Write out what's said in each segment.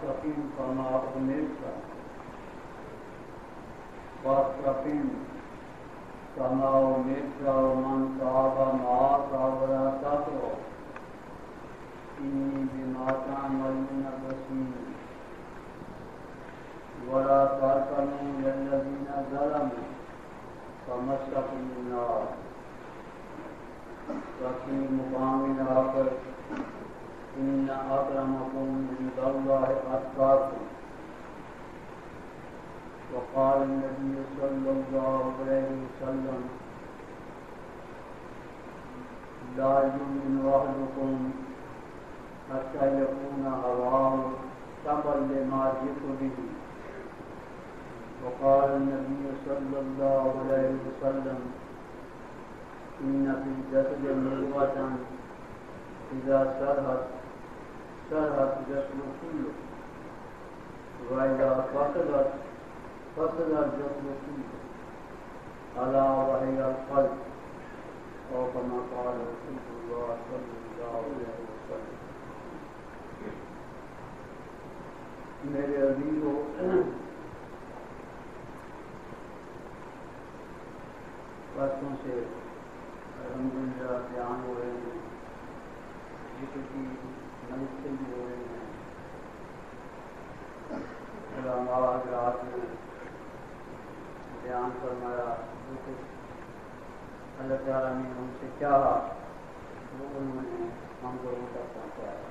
فاستقم كما أمرت واستقم كما أمرت ومن تاب معك ولا تطغوا إني بما تعملون بصير ولا تركنوا إلى الذين ظلموا فمسكوا النار وفي مقام آخر إن أكرمكم عند الله أتقاكم وقال النبي صلى الله عليه وسلم لا يؤمن أحدكم حتى يكون هواه تبعا لما جئت به وقال النبي صلى الله عليه وسلم إن في الجسد مضغة إذا صلحت الجسد كله وإذا فسدت الجسد كله ألا وهي القلب أو كما قال رسول الله صلى الله عليه وسلم. میرے عزیزو، باتوں سے الحمدللہ بیان ہو رہے ہیں، ذکر کی منصب بھی ہو رہے ہیں، علماء حضرات نے بیان فرمایا جو کچھ اللہ تعالیٰ نے ہم سے چاہا وہ انہوں نے ہم لوگوں تک پہنچایا۔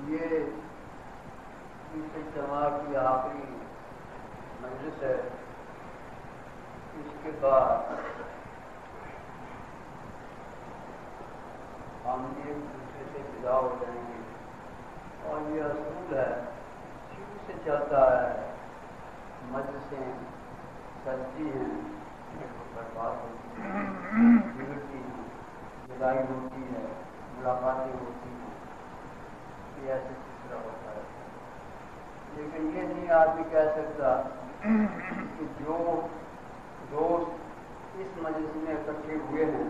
یہ اس اجتماع کی آخری مجلس ہے، اس کے بعد ہم ایک دوسرے سے جدا ہو جائیں گے، اور یہ اصول ہے شروع سے چلتا ہے، مجلسیں چلتی ہیں، برباد ہوتی ہیں، بگڑتی ہیں، جدائی ہوتی ہے، ملاقاتیں ہوتی ہیں، یہ ایسے سلسلہ ہوتا ہے۔ لیکن یہ نہیں آدمی کہہ سکتا کہ جو دوست اس مجلس میں اکٹھے ہوئے ہیں،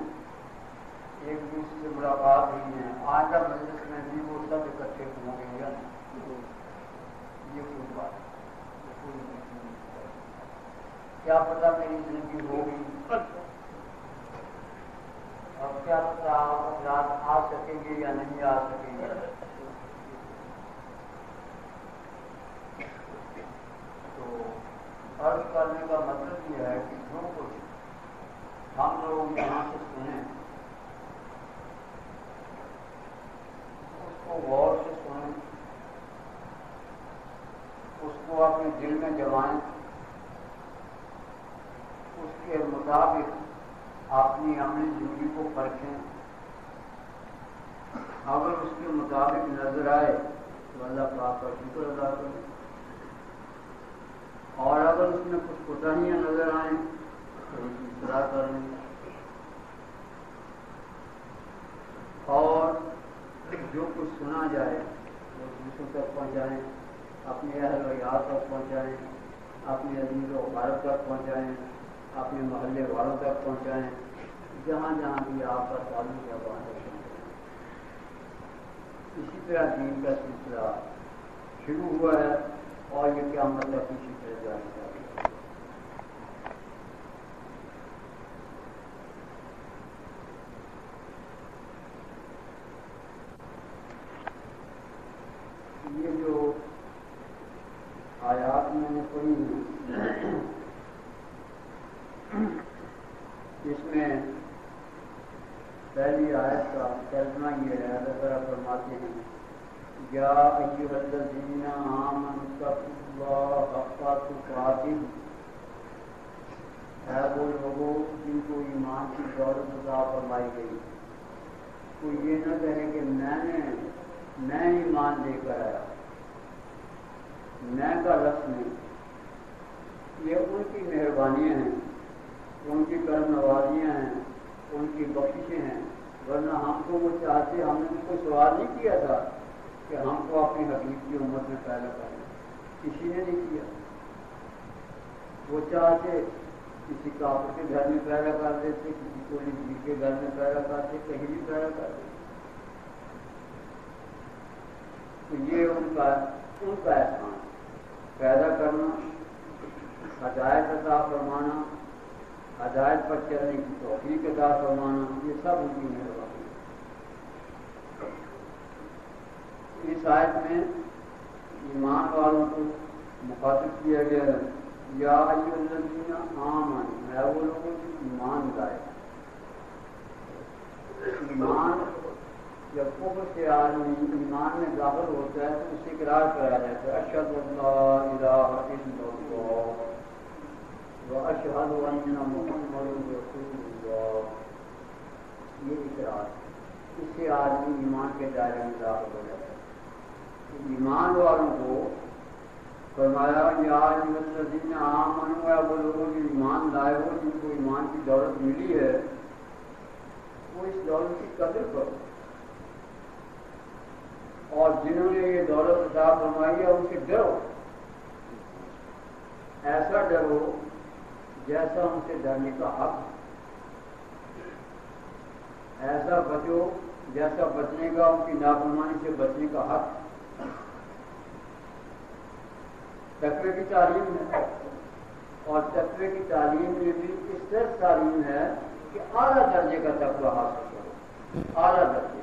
ایک دوسرے سے ملاقات ہوئی ہے، آئندہ مجلس میں بھی وہ سب اکٹھے ہوں گے یا نہیں، یہ کوئی بات ہے، کیا پتہ میری زندگی ہوگی، اب کیا پتہ آپ آ سکیں گے یا نہیں آ سکیں گے۔ تو عرض کرنے کا مطلب یہ ہے کہ جو کچھ ہم لوگ یہاں سے سنیں اس کو غور سے سنیں، اس کو اپنے دل میں جمائیں، اس کے مطابق اپنی عملی زندگی کو پرکھیں، اگر اس کے مطابق نظر آئے تو اللہ پاک کا شکر ادا کریں، اور اگر اس میں کچھ کوتاہیاں نظر آئیں تو اس کی اصلاح کر لیں، اور جو کچھ سنا جائے وہ دوسروں تک پہنچائیں، اپنے اہل و عیال تک پہنچائیں، اپنے عزیز و اقارب تک پہنچائیں، اپنے محلے والوں تک پہنچائیں، جہاں جہاں بھی آپ کا تعلق ہے وہاں تک پہنچائیں۔ اسی طرح دین کا سلسلہ شروع ہوا ہے اور یہ قیامت تک اسی طرح جاری رہے گا۔ یہ جو آیات میں نے پڑھی ہیں اس میں پہلی آیت کا ترجمہ یہ ہے، اللہ تعالیٰ فرماتے ہیں یا ایھا الذین آمنوا اتقوا اللہ حق تقاتہ، ہے وہ لوگوں جن کو ایمان کی دولت عطا فرمائی گئی، کوئی یہ نہ کہے کہ میں ایمان لے کر آیا، میں کا لفظ نہیں، یہ ان کی مہربانیاں ہیں، ان کی کرم نوازیاں ہیں، ان کی بخششیں ہیں، ورنہ ہم کو وہ چاہتے، ہم نے ان کو سوال نہیں کیا تھا کہ ہم کو اپنی حقیق کی امت میں پیدا کریں، کسی نے نہیں کیا، وہ چاہتے کسی کافر کے گھر میں پیدا کر دیتے، کسی کو نہیں کے گھر میں پیدا کرتے کہیں بھی پیدا کرتے. تو یہ ان کا احسان پیدا کرنا، ہدایت عطا فرمانا، ہدایت پر چلنے کی توفیق عطا فرمانا، یہ سب ان کی مہربانی ہے. اس آیت میں ایمان والوں کو مخاطب کیا گیا ہے. یا ایھا الذین آمنوا، ہے وہ لوگ جو ایمان لائے. ایمان جب کفر سے آدمی ایمان میں داخل ہوتا ہے تو اسے اقرار کرایا جاتا ہے، اشہد ان لا الہ الا اللہ واشہد ان محمد رسول اللہ. یہ اقرار، اس سے آدمی ایمان کے دائرے میں داخل ہو جاتا ہے. ایمان والوں کو فرمایا یا ایھا الذین آمنوا، وہ لوگ جو ایمان لائے ہو، جن کو ایمان کی دولت ملی ہے، وہ اس دولت کی قدر کرو، اور جنہوں نے یہ دولت عطا فرمائی ہے ان سے ڈرو. ایسا ڈرو جیسا ان سے ڈرنے کا حق، ایسا بچو جیسا بچنے کا ان کی نافرمانی سے بچنے کا حق. تقوی کی تعلیم ہے، اور تقوی کی تعلیم میں بھی اس طرح تعلیم ہے کہ اعلیٰ درجے کا تقوی حاصل کرو. اعلیٰ درجے،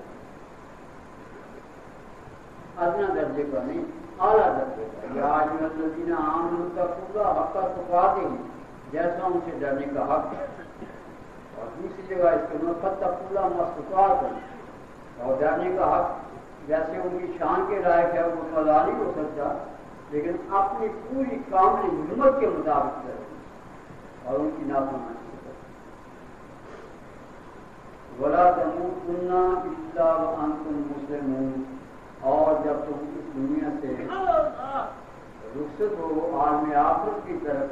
ادنا درجے کا نہیں، اعلیٰ درجے کا. یا ایھا الذین آمنوا اتقوا اللہ حق تقاتہ، جیسا ان سے ڈرنے کا حق. اور دوسری جگہ اس کے میں فاتقوا اللہ ما استطعتم، اور ڈرنے کا حق جیسے ان کی شان کے لائق ہے وہ ادا نہیں ہو سکتا، لیکن اپنی پوری کامل ہمت کے مطابق کریں اور ان کی نافرمانی سے کریں. وَلَا تَمُوتُنَّ إِلَّا وَأَنْتُمْ مُسْلِمُونَ، اور جب تم اس دنیا سے رخصت ہو عالم آخرت کی طرف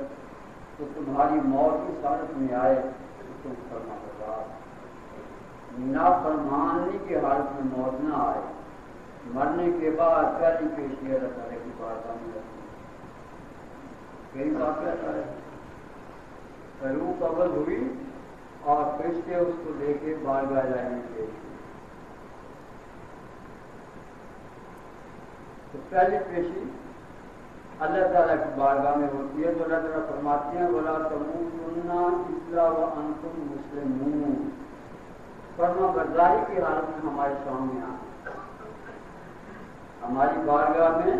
تو تمہاری موت کی حالت میں آئے تو تم فرما بردار، نافرمانی کی حالت میں موت نہ آئے. مرنے کے بعد پہلی پیشی اللہ تعالیٰ کی بات آنے لگتی. کئی واقعات آئے، روح قبض ہوئی اور فرشتے اس کو لے کے بارگاہ الہی میں پیش ہوئے. تو پہلی پیشی اللہ تعالیٰ کی بارگاہ میں ہوتی ہے. تو اللہ تعالیٰ فرماتے ہیں وَلَا تَمُوتُنَّ إِلَّا وَأَنْتُمْ مُسْلِمُونَ، فرما برداری کی حالت میں ہمارے سامنے آئے، ہماری بارگاہ میں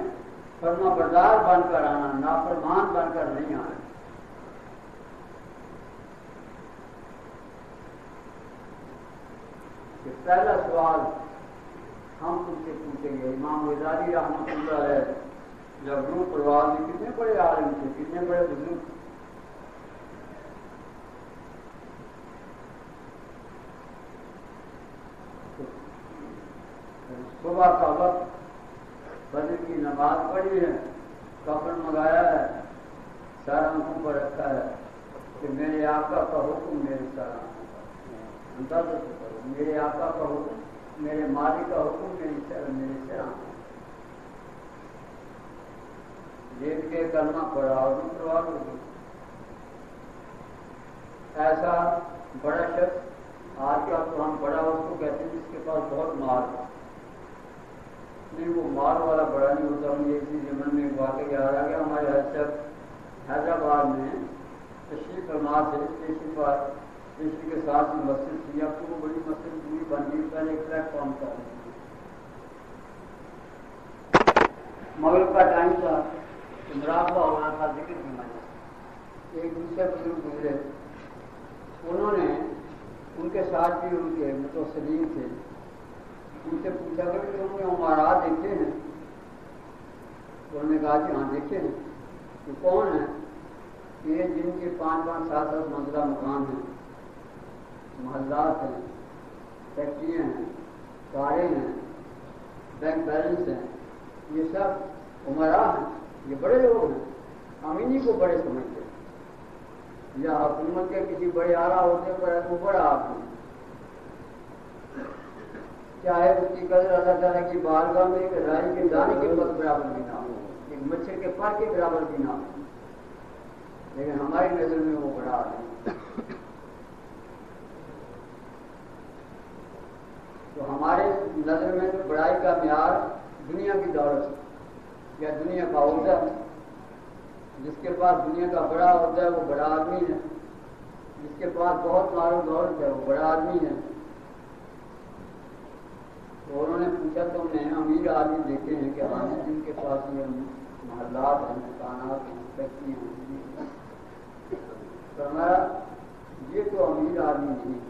فرما بردار بن کر آنا، نافرمان بن کر نہیں آنا. کہ پہلا سوال ہم تم سے پوچھیں گے. امام غزالی رحمۃ اللہ علیہ جب روح پرواز میں کتنے بڑے عالم تھے، کتنے بڑے بزرگ. صبح کا وقت بدر کی نماز پڑھی ہے، کفن منگایا ہے، سر آنکھوں پر رکھا ہے کہ میرے آقا کا حکم میرے سر آنکھوں پر، اندازہ سے کرو، میرے آقا کا حکم، میرے مالک کا حکم میرے سر آنکھوں. لیٹ کے کلمہ پڑھا اور پرواز ہو گئی. ایسا بڑا شخص آج کا تو ہم بڑا اس کو کہتے ہیں جس کے پاس بہت مال ہے. نہیں، وہ مال والا بڑا نہیں ہوتا. مجھے اسی زمن میں واقعہ یاد آ گیا. ہمارے حضرت حیدرآباد میں تشریف فرما سے تشریف کے ساتھ مسجد تھی. اب تو وہ بڑی مسجد پوری بن گئی. پہلے ایک پلیٹ فارم تھا، مغرب کا ٹائم تھا، مراقبہ ہو رہا تھا، ذکر کی مجلس. ایک دوسرے بزرگ گزرے، انہوں نے ان کے ساتھ بھی ان کے متوسلین تھے، ان سے پوچھا کہ تم نے عمارات دیکھے ہیں؟ انہوں نے کہا کہ ہاں دیکھے ہیں. تو کون ہیں؟ یہ جن کے 5-5 7 منزلہ مکان ہیں، محلات ہیں، فیکٹریاں ہیں، کاریں ہیں، بینک بیلنس ہیں، یہ سب عمراء ہیں. یہ بڑے لوگ ہیں، ہم انہیں کو بڑے سمجھتے ہیں. یا حکومت کے کسی بڑے اعلیٰ ہوتے پر وہ بڑا آدمی، چاہے اس کی قدر اللہ تعالیٰ کی بارگاہ میں ایک رائی کے دانے کے پد برابر بھی نہ ہو، ایک مچھر کے پر کے برابر بھی نہ ہو، لیکن ہماری نظر میں وہ بڑا آدمی. تو ہمارے نظر میں تو بڑائی کا معیار دنیا کی دولت یا دنیا کا عہدہ، جس کے پاس دنیا کا بڑا عہدہ ہے وہ بڑا آدمی ہے، جس کے پاس بہت مال و دولت ہے وہ بڑا آدمی ہے۔ تو انہوں نے پوچھا تم نے امیر آدمی دیکھے ہیں کہ ہاں جن کے پاس یہ محلات ہیں، مکانات ہیں، فیکٹریاں ہیں؟ فرمایا یہ تو امیر آدمی نہیں،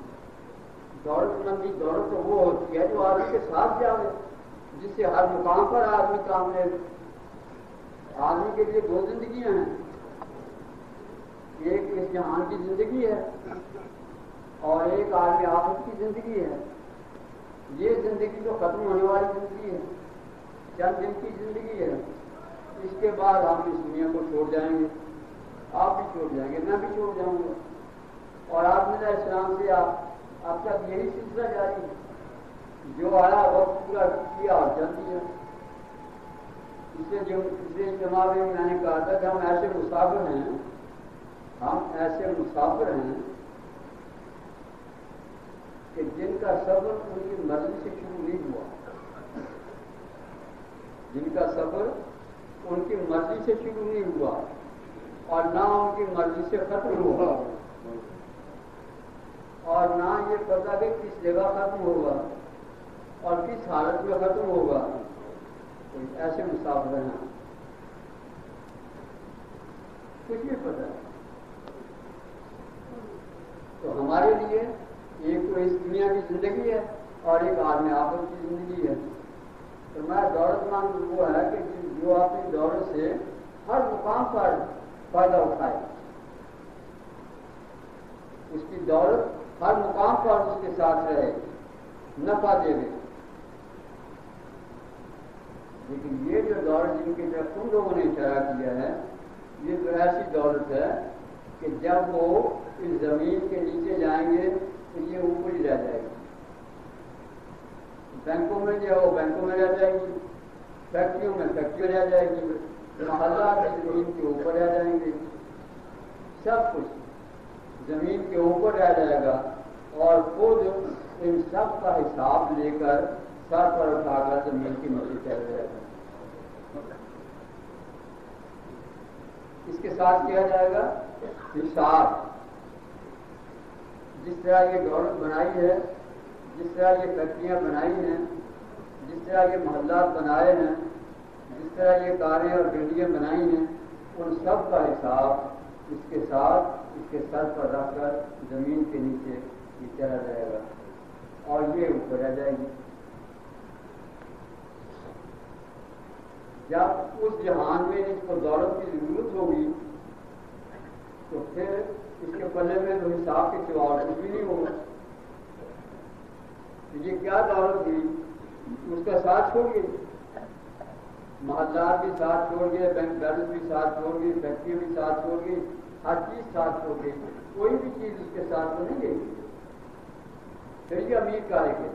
دولت مندی دولت تو وہ ہوتی ہے جو آدمی کے ساتھ جاوے، جس سے ہر مقام پر آدمی کام لے۔ آدمی کے لیے دو زندگیاں ہیں، ایک اس جہان کی زندگی ہے اور ایک عالم آخرت کی زندگی ہے۔ یہ زندگی تو ختم ہونے والی زندگی ہے، چند دن کی زندگی ہے، اس کے بعد ہم اس دنیا کو چھوڑ جائیں گے، آپ بھی چھوڑ جائیں گے، میں بھی چھوڑ جاؤں گا۔ اور آدم علیہ السلام سے اب تک یہی سلسلہ جاری ہے، جو آیا وقت پورا کیا اور چل دیا۔ اسے اجتماع میں میں نے کہا تھا کہ ہم ایسے مسافر ہیں کہ جن کا سفر ان کی مرضی سے شروع نہیں ہوا، جن کا سفر ان کی مرضی سے شروع نہیں ہوا اور نہ ان کی مرضی سے ختم ہوا، اور نہ یہ پتہ کہ کس جگہ ختم ہوگا اور کس حالت میں ختم ہوگا۔ ایسے مسافر ہیں، کچھ بھی پتہ ہے۔ تو ہمارے لیے ایک تو اس دنیا کی زندگی ہے اور ایک عالم آخرت کی زندگی ہے۔ تو میں دولت مند وہ ہے کہ جو اپنی دولت سے ہر مقام پر فائدہ اٹھائے، اس کی دولت ہر مقام پر اس کے ساتھ رہے، نفع دے دے۔ لیکن یہ جو دولت جن کی طرف تم لوگوں نے اشارہ کیا ہے، یہ تو ایسی دولت ہے کہ جب وہ اس زمین کے نیچے جائیں گے تو یہ اوپر ہی رہ جائے گی۔ بینکوں میں جو ہے وہ بینکوں میں رہ جائے گی، فیکٹریوں میں فیکٹری رہ جائے گی، محلات زمین کے اوپر رہ جائیں گے، سب کچھ زمین کے اوپر رہ جائے گا، اور خود ان سب کا حساب لے کر سر پر اٹھا کر زمین کی نیچے چل جائے گا۔ اس کے ساتھ کیا جائے گا حساب۔ جس طرح یہ دولت بنائی ہے، جس طرح یہ فیکٹریاں بنائی ہیں، جس طرح یہ محلات بنائے ہیں، جس طرح یہ کاریں اور گاڑیاں بنائی ہیں، ان سب کا حساب اس کے ساتھ اس کے سر پر رکھ کر زمین کے نیچے یہ چلا جائے گا اور یہ اوپر رہ جائے گی۔ جب اس جہان میں اس کو دولت کی ضرورت ہوگی تو پھر اس کے پلے میں تو حساب کے سوا اور کچھ بھی نہیں ہوگا۔ یہ کیا دولت تھی، اس کا ساتھ چھوڑ گئے، محلات بھی ساتھ چھوڑ گئے، بینک بیلنس بھی ساتھ چھوڑ گئی، فیکٹری بھی ساتھ چھوڑ گئی، ہر چیز ساتھ چھوڑ گئی، کوئی بھی چیز اس کے ساتھ تو نہیں گئی۔ پھر یہ امیر کارے کے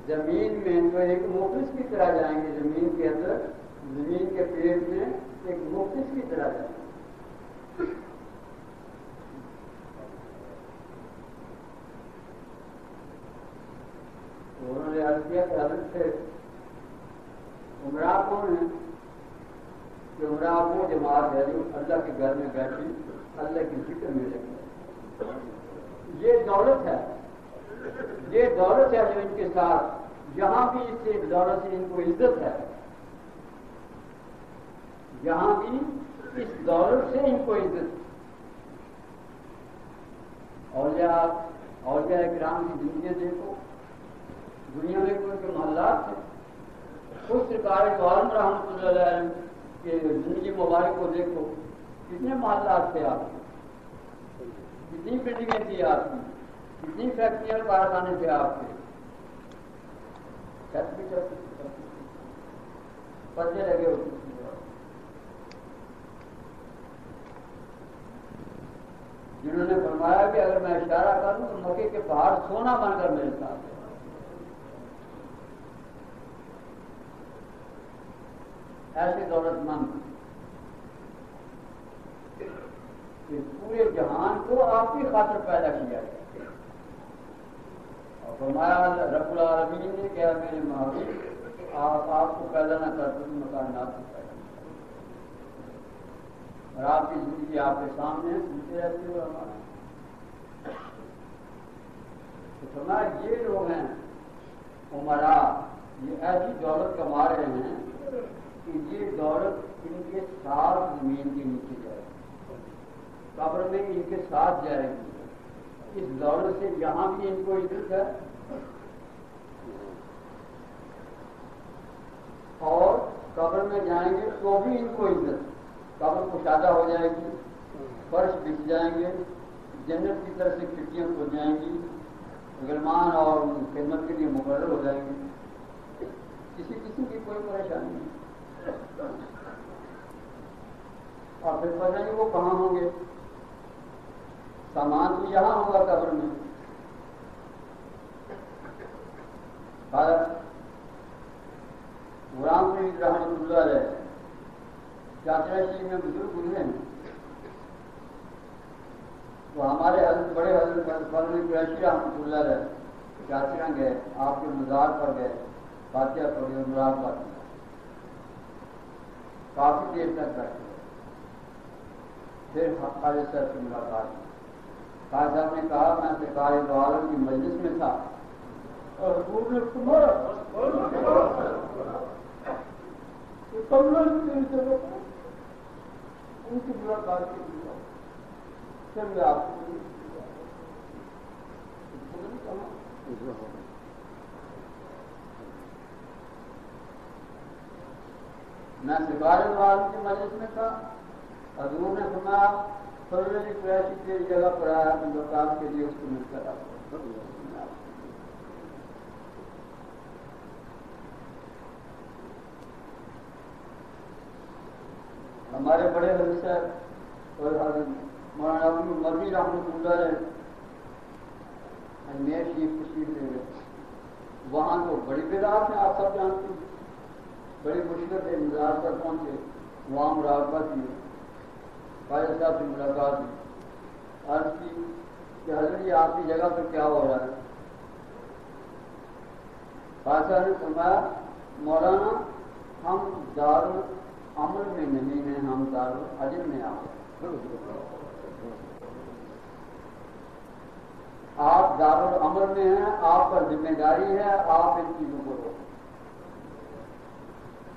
زمین میں تو ایک مخلص کی طرح جائیں گے، زمین کے اندر زمین کے پیٹ میں ایک مخلص کی طرح جائیں گے۔ انہوں نے عرض کیا کہ حضرت سے عمرہ کون ہے؟ کہ عمرہ وہ جماعت ہے جو اللہ کے گھر میں بیٹھی اللہ کی فکر میں لگی۔ یہ دولت ہے، یہ دولت ہے جو ان کے ساتھ جہاں بھی اس سے دولت سے ان کو عزت ہے، جہاں بھی اس دولت سے ان کو عزت۔ اولیاء کرام کی زندگی دیکھو، دنیا میں کوئی کے محلات تھے، خود سرکار دو عالم رحمۃ اللہ علیہ کے زندگی مبارک کو دیکھو، کتنے محلات تھے آپ کے، کتنی بلڈنگیں تھی آپ کی، کتنی فیکٹریاں کارخانے تھے آپ کے، چھت بھی پردے لگے ہوتے تھے۔ جنہوں نے فرمایا کہ اگر میں اشارہ کروں تو مکے کے پہاڑ سونا بن کر میرے ساتھ ہے۔ ایسے دولت مند کہ پورے جہان کو آپ کی خاطر پیدا کیا ہے فرمایا رب العالمین نے کہا میرے محبوب آپ کو پیدا نہ کرتے تو مکانات کو پیدا نہ کرتے، اور آپ کی زندگی آپ کے سامنے سنتے رہتے ہو ہمارا. تو فرمایا یہ لوگ ہیں عمرا، یہ ایسی دولت کما رہے ہیں کہ یہ دولت ان کے ساتھ زمین کے نیچے جائے گی، قبر میں ان کے ساتھ جائے گی. اس دولت سے یہاں بھی ان کو عزت ہے اور قبر میں جائیں گے تو بھی ان کو عزت. قبر کشادہ ہو جائے گی، فرش بچھ جائیں گے، جنت کی طرف سے کھڑکیاں کھل جائیں گی، غلمان اور خدمت کے لیے مقرر ہو جائیں گے، کسی قسم کی کوئی پریشانی نہیں. اور پھر پتہ نہیں وہ کہاں ہوں گے، سامان تو یہاں ہوگا قبر میں. غلام فرید رحمۃ اللہ علیہ چاچا شریف میں بزرگ گزرے ہیں، وہ ہمارے حضرت بڑے حضرت فضل قریشی رحمۃ اللہ علیہ چاچا گئے، آپ کے مزار پر گئے، فاتحہ پڑھی اور مراقبہ کیا، کافی دیر تک بیٹھے. پھر خالد صاحب سے ملاقات کی. خالد صاحب نے کہا میں سرکار دو عالم کی مجلس میں تھا اور حضور نے ان کی ملاقات کی. پھر میں آپ کو میں سرکار دو عالم کی مجلس میں تھا، حضور نے فرمایا فضل قریشی کی جگہ پر آیا ملاقات کے لیے، اس کو مل کر آپ. ہمارے بڑے حضرت صاحب اور حضرت مولانا ابو مرضی رحمۃ اللہ علیہ اجمیر شریف تشریف لے گئے. وہاں تو بڑی بدعات ہیں، آپ سب جانتے ہیں، بڑی مشکل سے مزار پر پہنچے، وہاں مراقبہ کیے، خالد صاحب سے ملاقات کی، عرض کی کہ حضرت یہ آپ کی جگہ پر کیا ہو رہا ہے؟ خالد صاحب نے فرمایا مولانا ہم دارالعمل میں نہیں ہیں، ہم دارالعجب میں آ گئے. آپ دارالعمل میں ہیں، آپ پر ذمہ داری ہے، آپ ان چیزوں کو روکیں،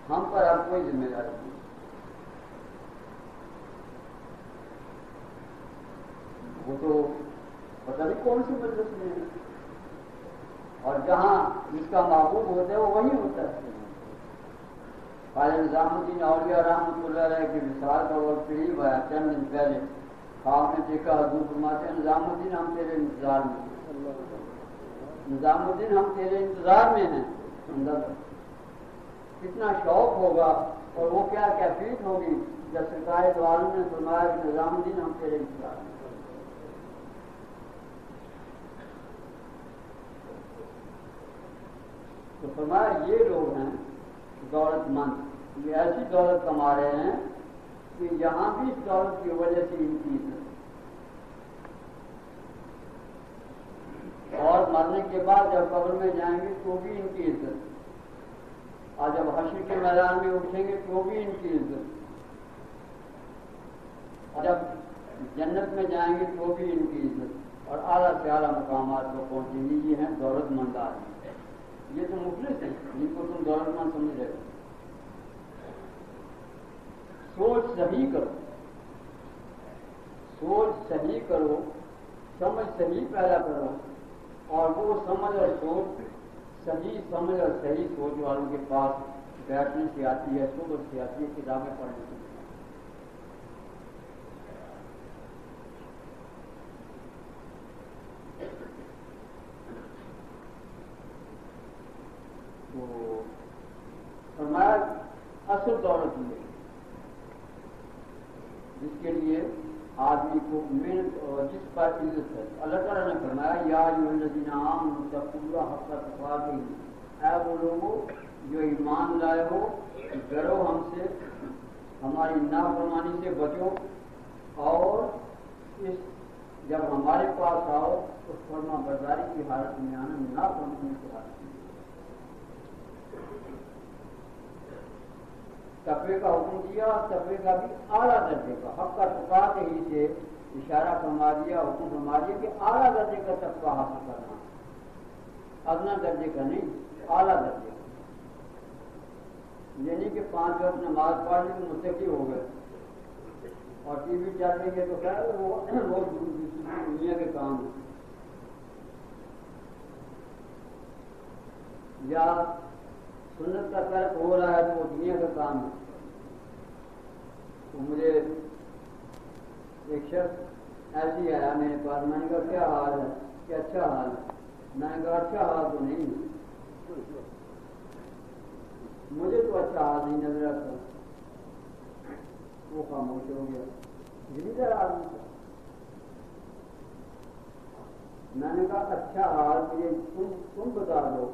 ہم پر اب کوئی ذمہ داری نہیں. وہ تو پتہ نہیں کون سی مجلس میں ہے، اور جہاں جس کا محبوب ہوتا ہے وہ وہی ہوتا ہے. خواجہ نظام الدین اولیاء رحمۃ اللہ علیہ کی مثال کا وقت قریب آیا، چند دن پہلے خواب میں دیکھا، حضور فرماتے ہیں نظام الدین ہم تیرے انتظار میں ہیں، نظام الدین ہم تیرے انتظار میں ہیں. اندر کتنا شوق ہوگا اور وہ کیا کیفیت ہوگی جب سرکار دو عالم نے فرمایا کہ نظام الدین ہم تیرے انتظار میں ہیں. تو فرمایا یہ لوگ ہیں دولت مند، یہ ایسی دولت کما رہے ہیں کہ یہاں بھی اس دولت کی وجہ سے ان کی عزت، اور مرنے کے بعد جب قبر میں جائیں گے تو بھی ان کی عزت، اور جب حشر کے میدان میں اٹھیں گے تو بھی ان کی عزت، اور جب جنت میں جائیں گے تو بھی ان کی عزت، اور اعلیٰ سے اعلیٰ مقامات کو پہنچیں گے. یہ ہیں دولت مند آدمی. یہ تو مفلس ہیں جن کو تم دولت مند سمجھ رہے ہو. سوچ صحیح کرو، سوچ صحیح کرو، سمجھ صحیح پیدا کرو، اور وہ سمجھ اور سوچ صحیح سمجھ اور صحیح سوچ والوں کے پاس بیٹھنے سے آتی ہے، صحبت سے آتی ہے، کتابیں پڑھنے سے. تو فرمایا اصل دولت یہ جس کے لیے آدمی کو محنت اور جس پر عزت ہے. اللہ تعالیٰ نے فرمایا یا ایھا الذین آمنوا اتقوا اللہ حق تقاتہ، اے وہ لوگوں جو ایمان لائے ہو ڈرو ہم سے، ہماری نافرمانی سے بچو، اور اس جب ہمارے پاس آؤ تو فرما برداری کی حالت میں آنا، نہ فرمانے کی حالت میں۔ تقوی کا حکم دیا، تقوی کا بھی اعلیٰ درجے کا، حق کا تقاضے ہی سے اشارہ فرما دیا، حکم فرما دیا کہ اعلیٰ درجے کا تقوی حاصل کرنا، ادنا درجے کا نہیں، اعلیٰ درجے کا۔ یہ نہیں کہ 5 وقت نماز پڑھ لی تو متقی ہو گئے اور ٹی وی چل رہی ہے تو خیر وہ دنیا کے کام ہے، یا سنت کا ترک ہو رہا ہے تو وہ دنیا کا کام ہے۔ تو مجھے ایک شخص ایسی آیا میرے پاس، میں نے کہا کیا حال ہے؟ کہ اچھا حال ہے۔ میں نے کہا اچھا حال تو نہیں ہے، مجھے تو اچھا حال نہیں نظر آتا۔ وہ خاموش ہو گیا، جمیدار آدمی تھا۔ میں نے کہا اچھا حال مجھے تم بتا دو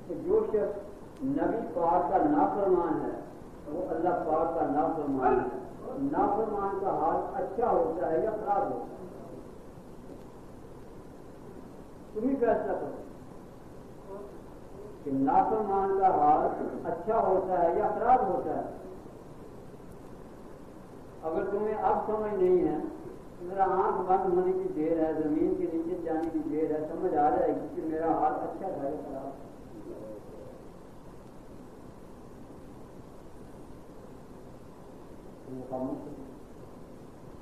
کہ جو شخص نبی پاک کا نافرمان ہے وہ اللہ پاک کا نافرمان ہے، نافرمان کا حال اچھا ہوتا ہے یا خراب ہوتا ہے؟ تم ہی فیصلہ کرو کہ نافرمان کا حال اچھا ہوتا ہے یا خراب ہوتا ہے۔ اگر تمہیں اب سمجھ نہیں ہے، میرا آنکھ بند ہونے کی دیر ہے، زمین کے نیچے جانے کی دیر ہے، سمجھ آ جائے گی کہ میرا حال اچھا تھا یا خراب۔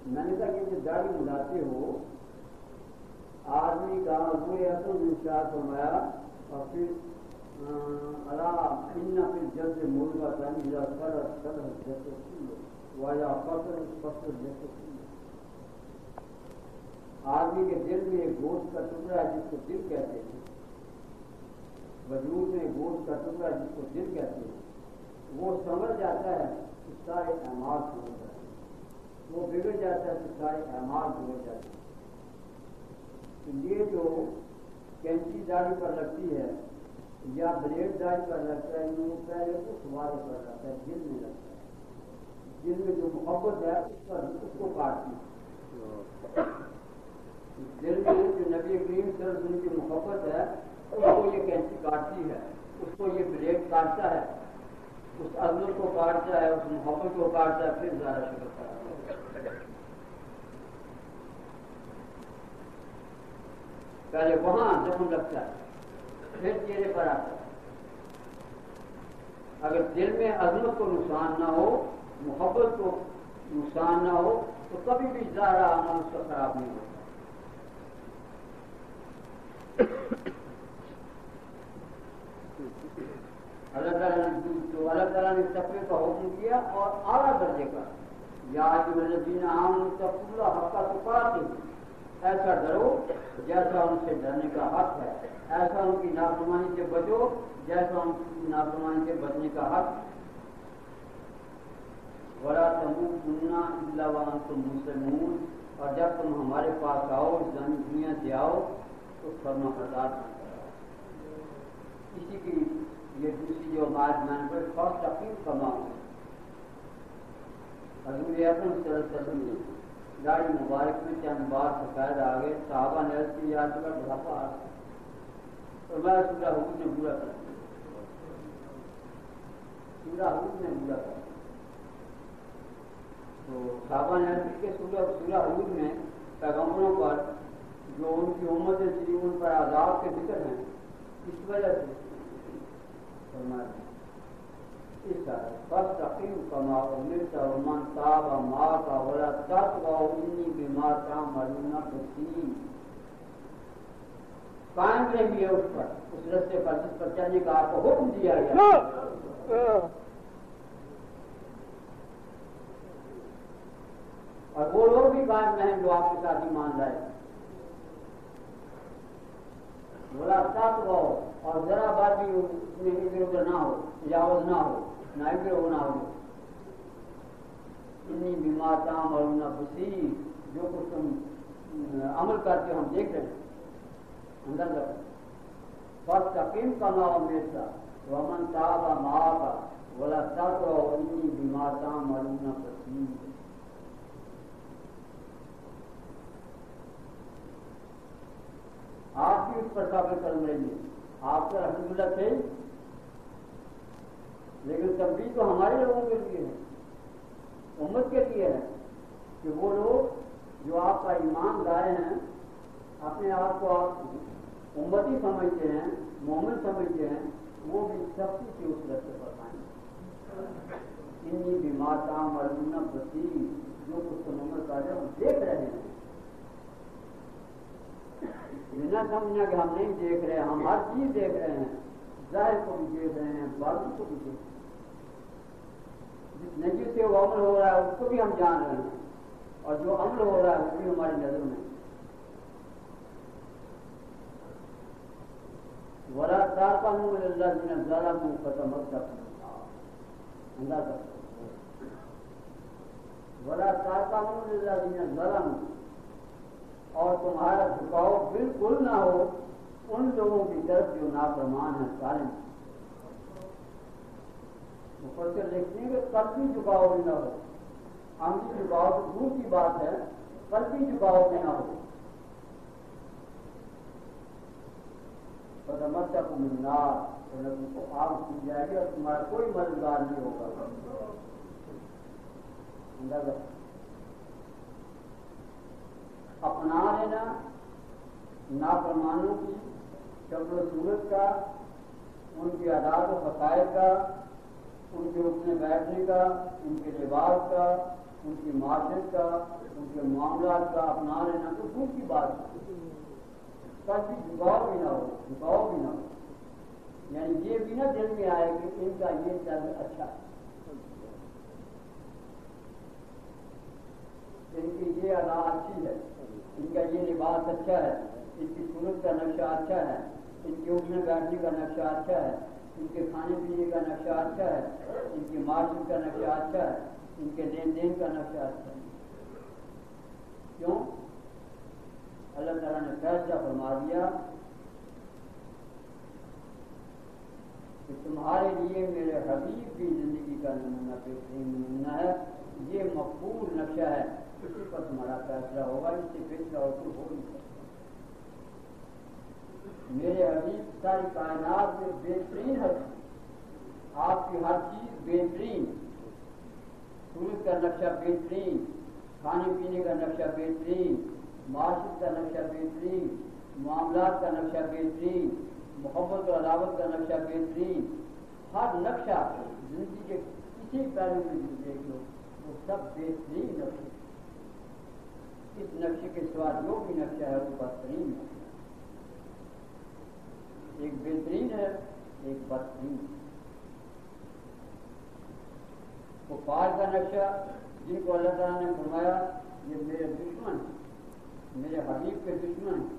میں نے کہا کہ جو داڑھی ملاتے ہو آدمی کا حضور اعظم نے ارشاد فرمایا، اور پھر اللہ ان پھر جلد ملغا تانی یا فرد فرد جیسے وایا فصل فصل جیسے آدمی کے دل میں ایک گوشت کا ٹکڑا ہے جس کو دل کہتے ہیں، وجود میں گوشت کا ٹکڑا جس کو دل کہتے ہیں، وہ سمجھ جاتا ہے کہ سارے اعمال سمجھ جاتے ہیں، وہ بگڑ جاتا ہے کہ سارے اعمال بگڑ جاتے ہیں۔ یہ جو کینچی داڑھی پر لگتی ہے یا بلیڈ داڑھی پر لگتا ہے، وہ پہلے اس والے پر لگتا ہے، دل میں لگتا ہے، دل میں جو محبت ہے اس کو کاٹتی ہے۔ دل میں جو نبی کریم صلی اللہ علیہ وسلم کی محبت ہے اس کو یہ کینچی کاٹتی ہے، اس کو یہ بلیڈ کاٹتا ہے، اس عظمت کو کاٹتا ہے، اس محبت کو کاٹتا ہے، پھر زیادہ شکر کرتا ہے۔ پہلے وہاں زخم لگتا ہے، پھر چہرے پر آتا ہے۔ اگر دل میں عظمت کو نقصان نہ ہو، محبت کو نقصان نہ ہو، تو کبھی بھی ظاہر عمل اس کا خراب نہیں ہوتا۔ اللہ تعالیٰ نے تقوی کا حکم کیا اور اعلیٰ درجے کا، یا ایھا الذین آمنوا اتقوا اللہ حق تقاتہ، ایسا ڈرو جیسا ان سے ڈرنے کا حق ہے، ایسا ان کی نافرمانی سے بچو جیسا ان کی نافرمانی سے بچنے کا حق۔ وَلَا تَمُوتُنَّ إِلَّا وَأَنْتُم مُّسْلِمُونَ، اور جب تم ہمارے پاس آؤ، اس دنیا سے آؤ تو فرما بردار بن جاؤ۔ اسی کی یہ دوسری جو بات میں نے پڑھی، فرسٹ تقیم کما حضور اکرم صلی اللہ علیہ وسلم نے داڑھی مبارک میں چند بار سفید آ گئے، صحابہ نے عرض کی یا رسول اللہ بڑھاپا آ گیا، اور میں سورہ حود نے پورا کر دیا، سورہ حود نے پورا کر دیا۔ تو صحابہ نے عرض کی کہ سورہ حود میں پیغمبروں پر جو ان کی امت تھی ان پر عذاب کے ذکر ہیں، اس وجہ سے فرمایا اس طرح فاستقم کما امرت ومن تاب معك ولا تطغوا انی بما تعملون بصیر۔ قائم رہیے اس پر، اس راستے پر جس پر چلنے کا آپ کو حکم دیا گیا، اور وہ لوگ بھی قائم رہیں جو آپ کے ساتھ ایمان لائے۔ ولا تطغوا، اور ذرا بات بھی اس میں ادھر ادھر نہ ہو، تجاوز نہ ہو، نہ ادھر ہونا ہو۔ انی بما تعملون بصیر، جو کچھ تم عمل کرتے ہم دیکھ رہے ہیں، اندر لگا۔ فاستقم کما امرت ومن تاب معك ولا تطغوا انی بما تعملون بصیر۔ پر ثابت کر رہی ہے. آپ تو الحمدللہ تھے، لیکن تب بھی تو ہمارے لوگوں کے لیے ہے، امت کے لیے ہے کہ وہ لوگ جو آپ کا ایمان لائے ہیں، اپنے آپ کو آپ امتی سمجھتے ہیں، مومن سمجھتے ہیں، وہ بھی سختی سے اس راستے پر آئیں. انی بما تعملون بصیر، جو کچھ تم عمل کر رہے ہو دیکھ رہے ہیں. یہ نہ سمجھنا کہ ہم نہیں دیکھ رہے، ہم ہر چیز دیکھ رہے ہیں، ظاہر کو بھی دیکھ رہے ہیں، باطن کو بھی دیکھ رہے ہیں. جس نجی سے وہ عمل ہو رہا ہے اس کو بھی ہم جان رہے ہیں، اور جو عمل ہو رہا ہے وہ بھی ہماری نظر میں. ولا ترکنوا الى الذين ظلموا فتمسكوا النار، اندازہ کرو. ولا ترکنوا الى الذين ظلموا، اور تمہارا جھکاؤ بالکل نہ ہو ان لوگوں کی طرف جو نافرمان ہیں، ظالم. مفسر لکھتے ہیں کہ قلبی جھکاؤ بھی نہ ہو. عملی جھکاؤ تو دور کی بات ہے، قلبی جھکاؤ بھی نہ ہو. فتمسكوا بالنار، تو تم کو آگ کی جائے گی اور تمہارا کوئی مددگار نہیں ہوگا. اندازہ اپنا لینا نافرمانوں کی شکل و صورت کا، ان کی عادات و فضائل کا، ان کے اٹھنے بیٹھنے کا، ان کے لباس کا، ان کی معاشرت کا، ان کے معاملات کا اپنا لینا تو دور کی بات ہے. کبھی جھکاؤ بھی نہ ہو، جھکاؤ بھی نہ ہو، یعنی یہ بھی نہ دل میں آئے کہ ان کا یہ طرز اچھا ہے، ان کی یہ ادا اچھی ہے، ان کا یہ لباس اچھا ہے، ان کی صورت کا نقشہ اچھا ہے، ان کے اٹھنے بیٹھنے کا نقشہ اچھا ہے، ان کے کھانے پینے کا نقشہ اچھا ہے، ان کی معاشرت کا نقشہ اچھا ہے، ان کے لین دین کا نقشہ اچھا ہے. کیوں؟ اللہ تعالیٰ نے فیصلہ فرما دیا کہ تمہارے لیے میرے حبیب کی زندگی کا نمونہ بہترین نمونہ ہے، یہ مقبول نقشہ ہے، اسی پر تمہارا فیصلہ ہوگا، اس سے فیصلہ اور کوئی ہو نہیں سکتا. میرے حبیب ساری کائنات میں بہترین ہے، آپ کی ہر چیز بہترین، صورت کا نقشہ بہترین، کھانے پینے کا نقشہ بہترین، معاشرت کا نقشہ بہترین، معاملات کا نقشہ بہترین، محبت و عداوت کا نقشہ بہترین. ہر نقشہ زندگی کے کسی پہلو میں جو دیکھ لو وہ سب بہترین نقشے. اس نقشے کے سوا جو بھی نقشہ ہے وہ بدترین ہے. ایک بہترین ہے، ایک بدترین. کفار کا نقشہ جن کو اللہ تعالیٰ نے فرمایا یہ میرے دشمن ہیں، میرے حبیب کے دشمن ہیں،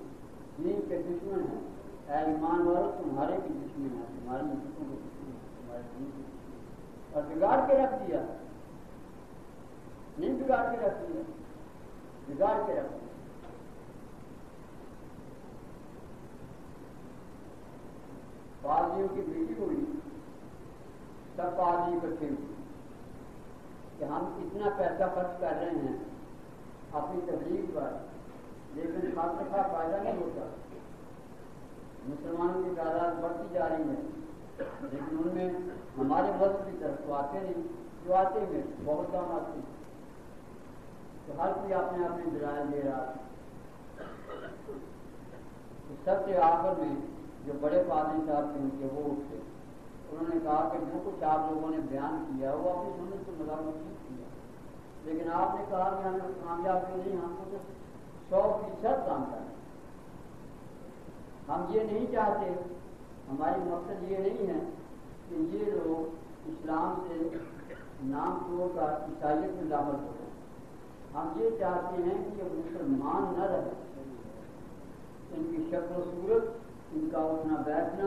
دین کے دشمن ہیں. اے ایمان والو تمہارے بھی دشمن ہیں، تمہاری ملکوں کے دشمن ہیں، تمہارے دین کے دشمن ہیں. اور بگاڑ کے رکھ دیا، نہیں بگاڑ کے رکھ دیا، بگاڑ کے رکھ دیا. پادریوں کی بیٹی ہوئی، سب پادری اکٹھے ہوئے کہ ہم اتنا پیسہ خرچ کر رہے ہیں اپنی تبلیغ پر، لیکن خاص کا فائدہ نہیں ہوتا. مسلمانوں کی تعداد بڑھتی جا رہی ہے، لیکن ان میں ہمارے ملک کی طرف تو آتے نہیں، جو آتے ہیں بہت کم آتے ہیں. تو ہر کوئی اپنے اپنے دلائل دے رہا ہے. سب سے آخر میں جو بڑے پادری صاحب تھے ان کے وہ اٹھے، انہوں نے کہا کہ جو کچھ آپ لوگوں نے بیان کیا وہ اپنی سنت سے مذاکرہ کیا، لیکن آپ نے کہا کہ ہمیں کامیاب نہیں، ہم کو تو 100% کام کرنا. ہم یہ نہیں چاہتے، ہماری مقصد یہ نہیں ہے کہ یہ لوگ اسلام سے نام توڑ کر عیسائیت میں داخل ہو جائیں. ہم یہ چاہتے ہیں کہ یہ مسلمان نہ رہے. ان کی شکل و صورت، ان کا اٹھنا بیٹھنا،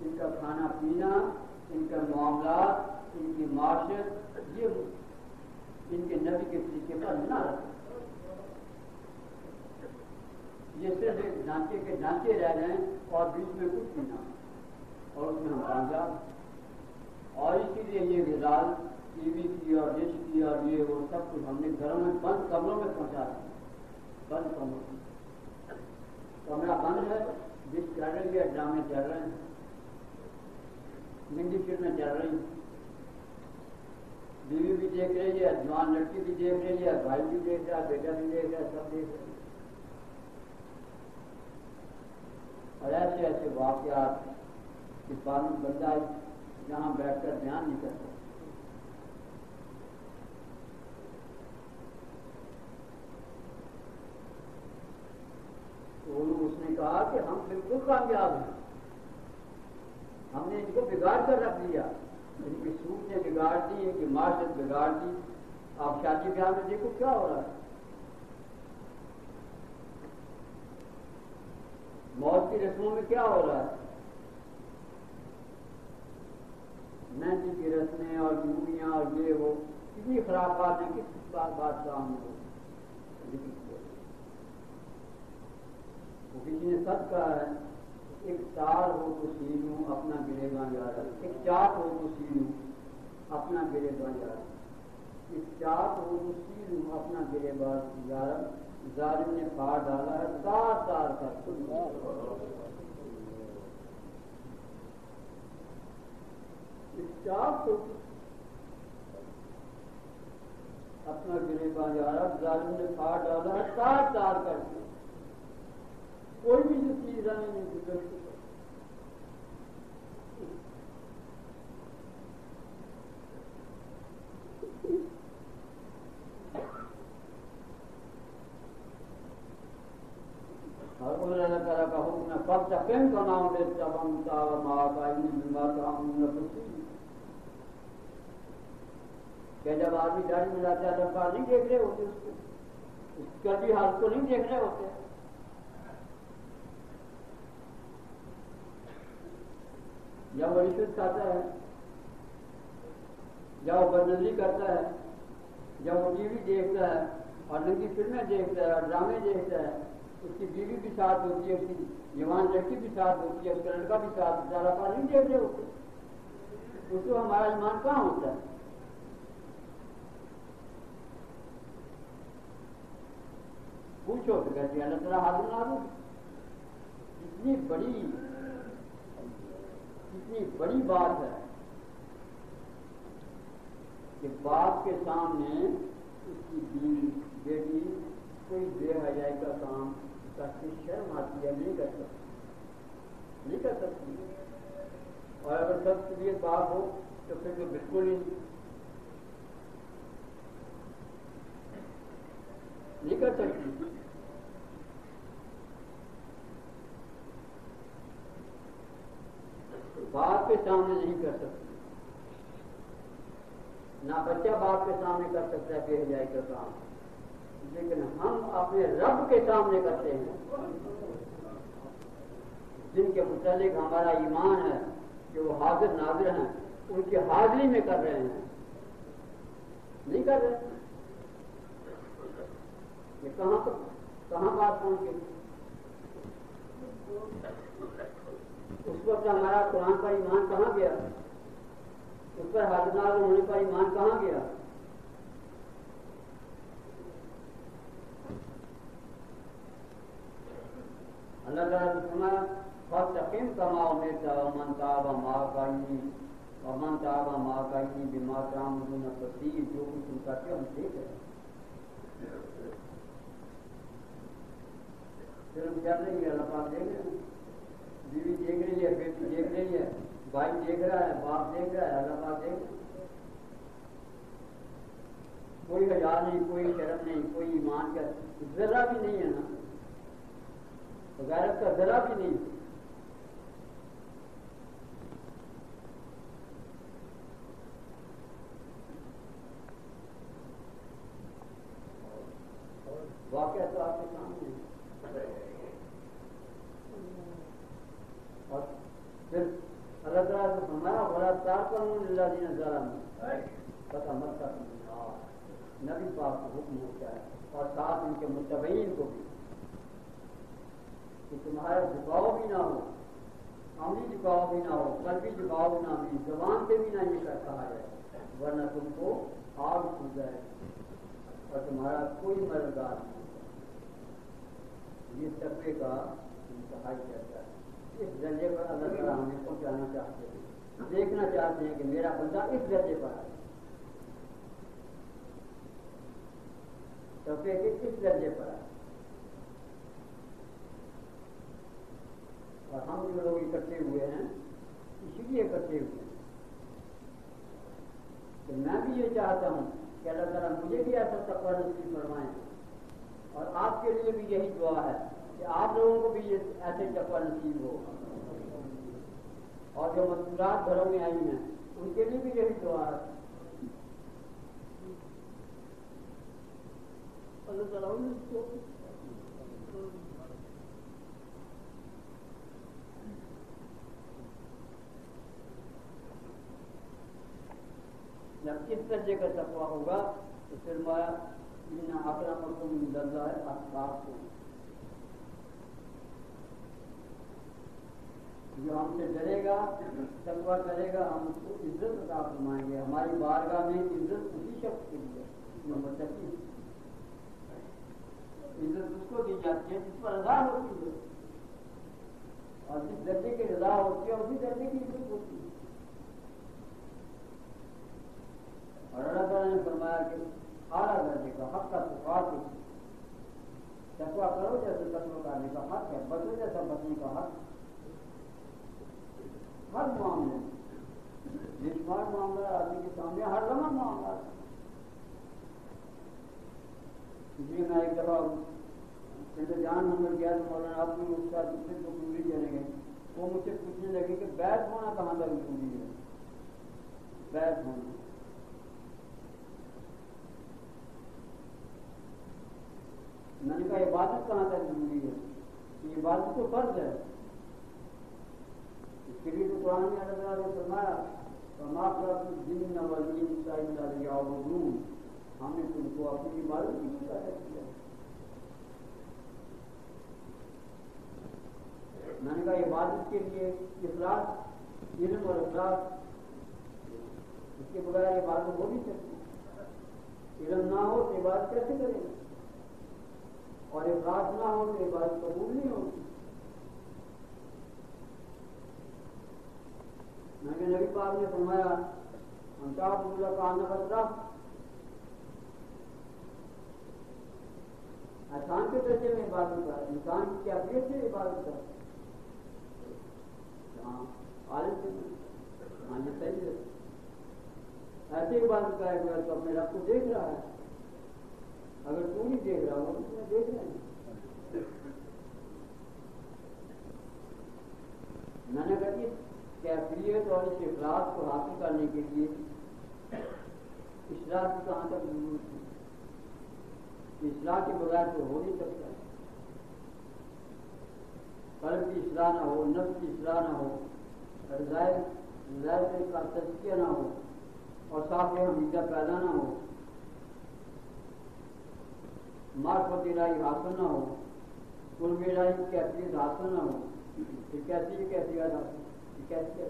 ان کا کھانا پینا، ان کے معاملات، ان کی معاشرت، یہ ان کے نبی کے طریقے پر نہ رہے. یہ صرف ایک ڈھانچے کے ڈھانچے رہ جائیں اور بیچ میں کچھ بھی نہ، اور اس میں ہم کامیاب. اور اسی لیے یہ غذا ٹی وی کی اور ڈش کی اور یہ وہ سب کچھ ہم نے گھروں میں بند کمروں میں پہنچا دیا. بند کمروں، کمرہ بند ہے، جس چل رہی ہے، ڈرامے چل رہے ہیں، ہندی فلمیں چل رہی ہیں، بیوی بھی دیکھ رہی ہے، جوان لڑکی بھی دیکھ رہی ہے، بھائی بھی دیکھ رہا ہے، بیٹا بھی دیکھ رہا ہے، سب دیکھ رہے ہیں۔ اور ایسے ایسے واقعات کہ بندہ جہاں بیٹھ کر بیان نہیں کر سکتا۔ اس نے کہا کہ ہم بالکل کامیاب ہیں، ہم نے ان کو بگاڑ کر رکھ دیا، ان کی سوچ نے بگاڑ دی، ان کی معاشرت بگاڑ دی۔ آپ شادی بیاہ میں دیکھو کیا ہو رہا ہے، موت کی رسموں میں کیا ہو رہا ہے، مہندی کی رسمیں اور موویاں اور یہ وہ کتنی خرافات ہیں، کس بات کا ہم کسی نے سب کہا ہے، ایک تار ہو تو سی لوں اپنا گرے گا یار، ایک چاک ہو تو سی لوں اپنا گرے گا یار، ایک چاک ہو تو سی لوں اپنا گرے گا یار، ظالم نے پھاڑ ڈالا ہے تار تار کر، ایک چاک ہو اپنا گرے گا یار، ظالم نے پھاڑ ڈالا ہے تار تار کر، کوئی بھی جو چیز آنے نہیں گزر سکتا۔ اور اللہ تعالیٰ کا حکم ہے فَاسْتَقِمْ كَمَا أُمِرْتَ وَامْتَثِّلْ مَا كَانَ بِمَا تَعْمَلُونَ بَصِيرٌ۔ کہ جب آدمی داڑھی ملاتا ہے تو نہیں دیکھ رہے ہوتے اس کو، اس کا بھی حال کو نہیں دیکھ رہے ہوتے، یا وہ رشوت کھاتا ہے، یا وہ بدنظری کرتا ہے، یا وہ ٹی وی دیکھتا ہے اور ننگی فلمیں دیکھتا ہے اور ڈرامے دیکھتا ہے، اس کی بیوی بھی ساتھ ہوتی ہے، اس کی جوان لڑکی بھی ساتھ ہوتی ہے، اس کا لڑکا بھی ساتھ ہوتا ہے، اللہ تعالیٰ نہیں دیکھ رہے ہوتے، اس کو ہمارا ایمان کہاں ہوتا ہے؟ پوچھو تو کہتے ہیں اللہ تعالیٰ حاضر ناظر۔ اتنی بڑی بات ہے کہ باپ کے سامنے اس کی بیوی بیٹی کوئی بے حیائی کا کام کرتی، شرم آتی ہے، نہیں کر سکتی، اور اگر سب کے لیے باپ ہو تو پھر تو بالکل ہی نہیں کر سکتی۔ باپ کے سامنے نہیں کر سکتی، نہ بچہ باپ کے سامنے کر سکتا ہے بے حیائی کا کام، لیکن ہم اپنے رب کے سامنے کرتے ہیں، جن کے متعلق ہمارا ایمان ہے کہ وہ حاضر ناظر ہیں، ان کی حاضری میں کر رہے ہیں، نہیں کر رہے۔ یہ کہاں بات پہنچ گئی؟ اس وقت ہمارا قرآن پر ایمان کہاں گیا؟ اس پر حاضر ناظر ہونے پر ایمان کہاں گیا؟ اللہ تعالیٰ نے فرمایا فَاسْتَقِمْ كَمَا أُمِرْتَ وَمَنْ تَابَ مَعَكَ إِنِّي بِمَا تَعْمَلُونَ بَصِيرٌ۔ جو کچھ تم کرتے ہو ہم دیکھ رہے ہیں، پھر ہم کیا رہی ہے، اللہ پاک دیکھ رہے ہیں، بیوی دیکھ رہی ہے، بیٹی دیکھ رہی ہے، بھائی دیکھ رہا ہے، باپ دیکھ رہا ہے، اللہ پاک دیکھ رہا ہے۔ کوئی حیا نہیں، کوئی شرم نہیں، کوئی ایمان کا ذرہ بھی نہیں ہے نا، غیرت کا ذرہ بھی نہیں۔ واقعہ تو آپ کے سامنے ہے، اور پھر اللہ تعالیٰ سے فرمایا وَلَا تَعْقَلُوا لِلَّذِينَ ظَلَمُوا فَتَمَسَّكُمُ نبی پاک کو حکم ہوتا ہے اور ساتھ ان کے متبعین کو بھی کہ تمہارا جھکاؤ بھی نہ ہو، عملی جھکاؤ بھی نہ ہو، قلبی جھکاؤ بھی نہ ہو، زبان سے بھی نہ یہ کہا جائے، ورنہ تم کو آگ چھو جائے اور تمہارا کوئی مددگار نہیں ہوگا۔ یہ تقوی کا انتہائی درجہ ہے۔ اس درجے پر اللہ تعالیٰ ہمیں پہنچانا چاہتے ہیں، دیکھنا چاہتے ہیں کہ میرا بندہ اس درجے پر آئے، توفیق کے اس درجے پر آئے۔ اور ہم جو لوگ اکٹھے ہوئے ہیں اسی لیے اکٹھے ہوئے ہیں کہ میں بھی یہ چاہتا ہوں کہ اللہ تعالیٰ مجھے بھی ایسا تقویٰ نصیب فرمائیں، اور آپ کے لیے بھی یہی دعا ہے کہ آپ لوگوں کو بھی یہ ایسے تقویٰ نصیب ہو، اور جو مذکورات گھروں میں آئی ہیں ان کے لیے بھی یہی دعا ہے۔ اللہ تعالیٰ جب اس درجے کا تقویٰ ہوگا تو پھر مایا ان اکرمکم عند اللہ اتقاکم، جو ہم سے ڈرے گا تقویٰ کرے گا ہم اس کو عزت عطا فرمائیں گے۔ ہماری بارگاہ میں عزت اسی شخص کے لیے جو متقی ہے، عزت اس کو دی جاتی ہے جس پر رضا ہوتی ہے، اور جس درجے کی رضا ہوتی ہے اسی درجے کی عزت ہوتی ہے۔ اور اللہ تعالیٰ نے فرمایا کہ اعلیٰ درجے کا حق کا تقاضا، تقویٰ کرو جیسے تقویٰ کرنے کا حق ہے، بچو جیسا بچنے کا حق، ہر معاملے بے شمار معاملہ آدمی کے سامنے ہر لمحہ معاملہ۔ اس لیے میں ایک دفعہ جان نمبر گیا تو مولانا آپ نے اس کا دوسرے کو پوری دینے گئے، وہ مجھ سے پوچھنے لگے کہ بیعت ہونا کہاں تک ضروری ہے، بیعت ہونا۔ میں نے کہا عبادت کہاں تک ضروری ہے، کہ عبادت تو فرض ہے، اس کے لیے تو قرآن میں اللہ تعالیٰ نے فرمایا وَمَا خَلَقْتُ الْجِنَّ وَالْإِنسَ إِلَّا لِيَعْبُدُونِ، ہم نے تم کو اپنی عبادت کی لیے پیدا کیا۔ میں نے کہا عبادت کے لیے اخلاص، علم اور اخلاص، اس کے بغیر عبادت ہو نہیں سکتی۔ علم نہ ہو تو عبادت کیسے کرے گا، اور اخلاص نہ ہو تو عبادت قبول نہیں ہوگی۔ میں نے نبی پاک نے فرمایا ہم تعبد اللہ کا نفسرا، انسان کے درجے میں عبادت کا، انسان کی کیفیت سے عبادت کا، ہاں عالم سے ہاں یہ صحیح ہے، ایسے عبادت کا ہے کہ تو اپنے رب کو دیکھ رہا ہے، اگر تو نہیں دیکھ رہا وہ تمہیں دیکھ رہے ہیں۔ میں نے کہا اس کیفیت اور اس اخلاص کو حاصل کرنے کے لیے اصلاح کی کہاں تک ضرورت ہے، اصلاح کے بغیر تو ہو نہیں سکتا، قلب کی اصلاح نہ ہو، نفس کی اصلاح نہ ہو، رضائل کا تزکیہ نہ ہو، اور صاف حمیدہ پیدا نہ ہو، معرفت الہی حاصل نہ ہو، قرب الہی کی کیفیت حاصل نہ ہو، پھر کیسی کیفیت حاصل، کیسی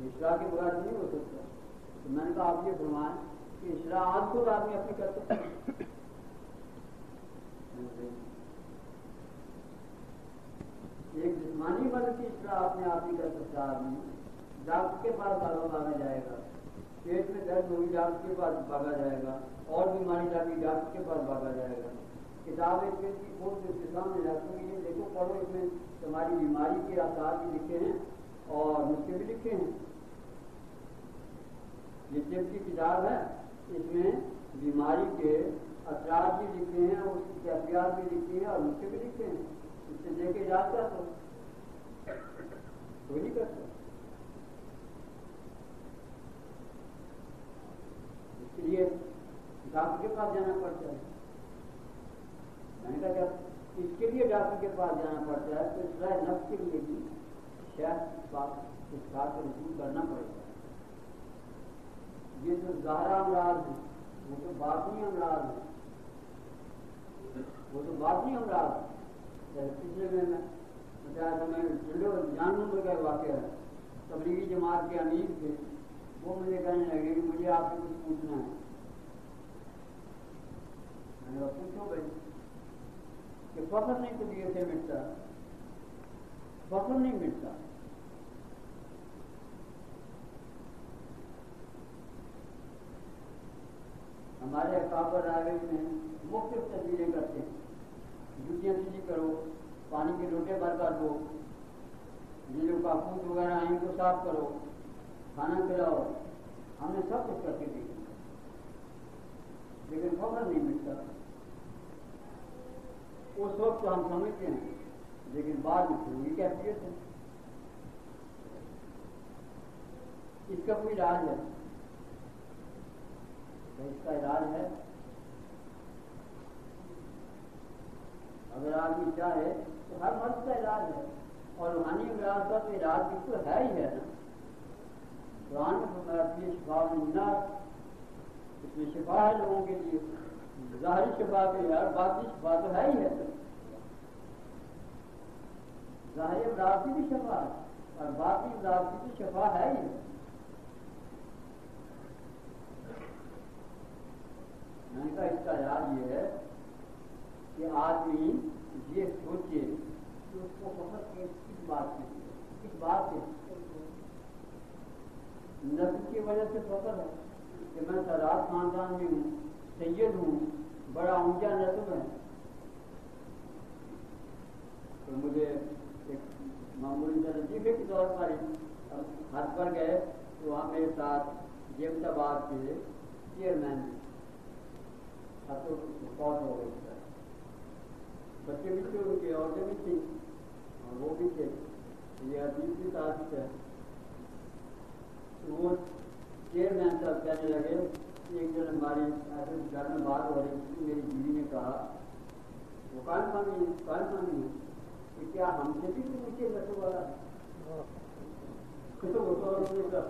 اصلاح کے بغیر نہیں ہو سکتا۔ تو میں نے کہا آپ یہ فرمائیں کہ اصلاح آج خود آدمی اپنی کر سکتا ہے، ایک جسمانی مرض کی اصلاح اپنے آپ ہی کر سکتا ہے آدمی، ڈاکٹر کے پاس بھاگا جائے گا، پیٹ میں درد ہوئی ڈاکٹر کے پاس بھاگا جائے گا، اور بیماری لگی ڈاکٹر کے پاس بھاگا جائے گا۔ کتاب ایک کی کھول کے اس کے سامنے رکھوں گی، یہ دیکھو پڑھو، اس میں تمہاری بیماری کے آثار بھی لکھے ہیں اور نسخے بھی لکھے ہیں۔ یہ طب کی کتاب ہے، اس میں بیماری کے اثرات بھی لکھے ہیں، اور اس کی کیفیات بھی لکھی ہیں اور نسخے بھی لکھے ہیں، اس سے دیکھ کے جاتا تو کوئی نہیں کرتا۔ اس کے لیے ڈاکٹر کے پاس جانا پڑتا ہے۔ میں نے کہا جب اس کے لیے ڈاکٹر کے پاس جانا پڑتا ہے تو اصلاح نفس کے لیے بھی شاید اس بات کو رسول کرنا پڑے گا۔ یہ جو ظاہرہ امراض ہیں وہ تو باطنی امراض ہیں، وہ تو باطنی امراض ہیں۔ پچھلے میں بتایا تھا، میں جانوں کا واقعہ ہے، تبلیغی جماعت کے امیر تھے، وہ مجھے کہنے لگے کہ مجھے آپ سے کچھ پوچھنا ہے۔ میں نے کہا پوچھو بھائی۔ کہ فخر نہیں طبیعت سے مٹتا، فخر نہیں مٹتا. ہمارے کعبہ راویج میں مختلف تدبیریں کرتے ہیں. جوتیاں سیدھی کرو، پانی کے لوٹے بھر کر دو، یہ جو کاکوت وغیرہ ہیں ان کو صاف کرو، کھانا کھلاؤ. ہم نے سب کچھ کر کے دیکھا لیکن فخر نہیں مٹتا. اس وقت تو ہم سمجھتے ہیں لیکن بعد میں پھر یہ کیفیت ہے. اس کا کوئی علاج ہے؟ اس کا علاج ہے. اگر آدمی چاہے تو ہر مرض کا علاج ہے، اور روحانی امراض کا تو علاج بالکل ہے ہی ہے نا. قرآن میں فرمایا کہ شفا للناس، اس میں شفا ہے لوگوں کے لیے. ظاہری شفا تو ہے اور باطنی شفا تو ہے ہی ہے. ظاہری امراض کی بھی شفا ہے اور باطنی امراض کی بھی شفا ہے ہی ہے. میں نے کہا اس کا علاج یہ ہے کہ آدمی یہ سوچے کہ اس کو فخر کس بات سے، کس بات سے؟ نسل کی وجہ سے فخر ہے کہ میں سادات خاندان میں ہوں، سید ہوں، بڑا اونچا نسب ہے. تو مجھے ایک معمولی وظیفے کے طور پر ہاتھ پر گئے تو وہاں میرے ساتھ جیمس آباد کے چیئرمین اب تو فوت ہو گئی تھا. بچے بھی تھے ان کے، عورتیں بھی تھیں اور وہ بھی تھے. یہ حدیث کی تعریف ہے. وہ چیئرمین صاحب کہنے لگے، ایک دن ہماری ایسے گھر میں بات ہو رہی تھی. میری بیوی نے کہا وہ کان فامی ہے کہ کیا ہم سے بھی اونچے نسل والا ہے؟ تو وہ تو